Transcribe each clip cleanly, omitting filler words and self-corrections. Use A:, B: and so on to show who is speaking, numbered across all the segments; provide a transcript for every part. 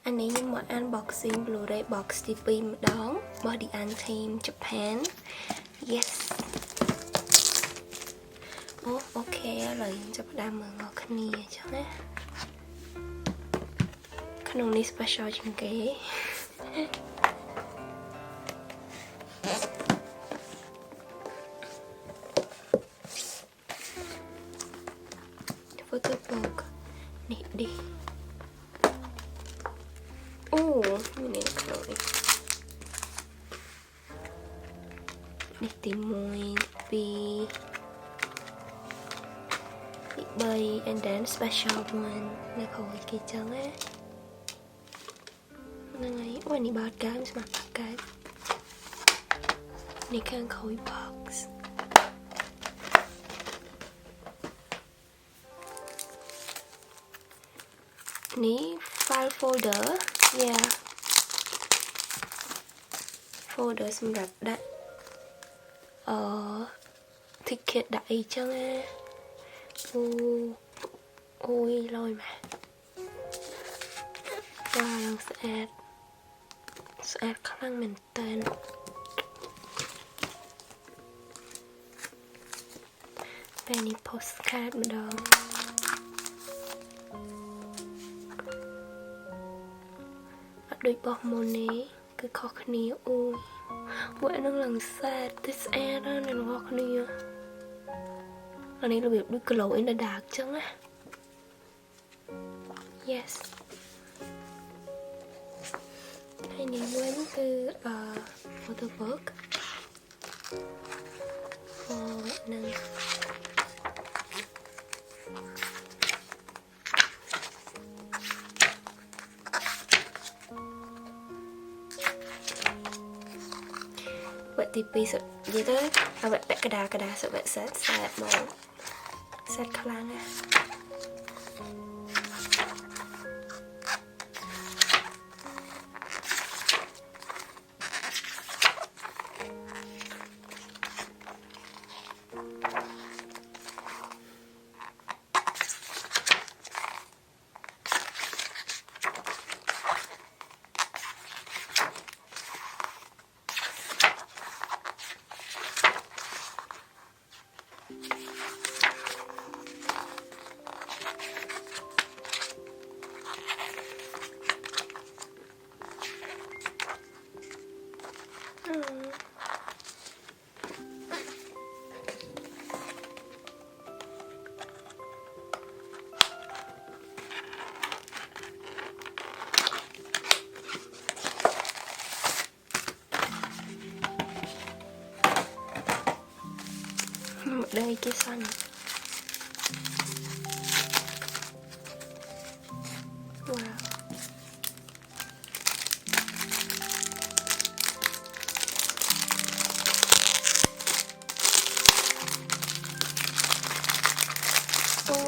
A: anh ấy nhưng mà unboxing Bluray box TP một đón body Untamed Japan. Yes. Ok rồiจะประดามมืองอคันนี้ใช่ไหมขนมนี้ special จริงเก๋photo book นี่ดิโอ้มีนี่ขนมนี่ตีมวยปีbay and then special one ในของอีกกี่จังเลยนั่นไงวันนี้บาร์การ์ดสมัครบาร์การ์ดนี่แค่เขาอีบ็อกซ์นี่ file folder yeah folder สำหรับได้ticket ได้จังเลย ôi lôi mà wow lần sẽ khả năng mình tên đây là postcard mà đó ở đôi bọc môn này cứ khó khăn nhiều ôi vậy nó lần xa this air đó nên nó khó khăn nhiềuอันนี้เราแบบด้วย glow in the dark จังนะ yes อันนี้เว้นคือ photo book หนึ่งvậy thì bây giờ gì đó vậy bẻ cái đá sợ vậy sẽ màu set ข้างล่างนะđây cái xanh wow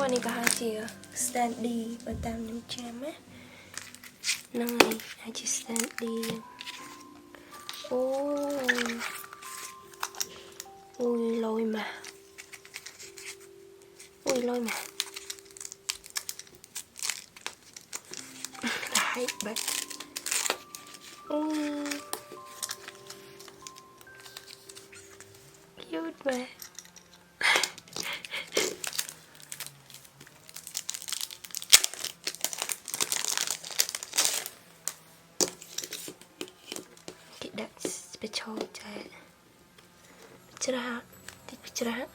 A: อันนี้ก็หาเจีย standy ประตามน้ำแจมไหมนั่งไงหาเจีย standy โอ้ยลอยมาui lôi mà lại bật cute mà cái đặt special chạy picture thì picture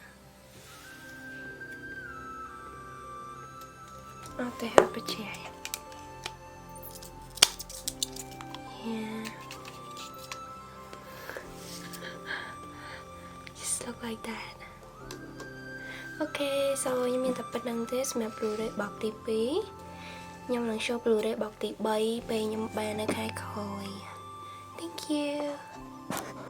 A: oh, they have a chair. Yeah. Just look like that. Okay, so như mình tập bắt đầu test mà Bluray bọc tí phí. Nhưng lần show Bluray bọc tí bay, bay nhưng ba nó khai khỏi. Thank you.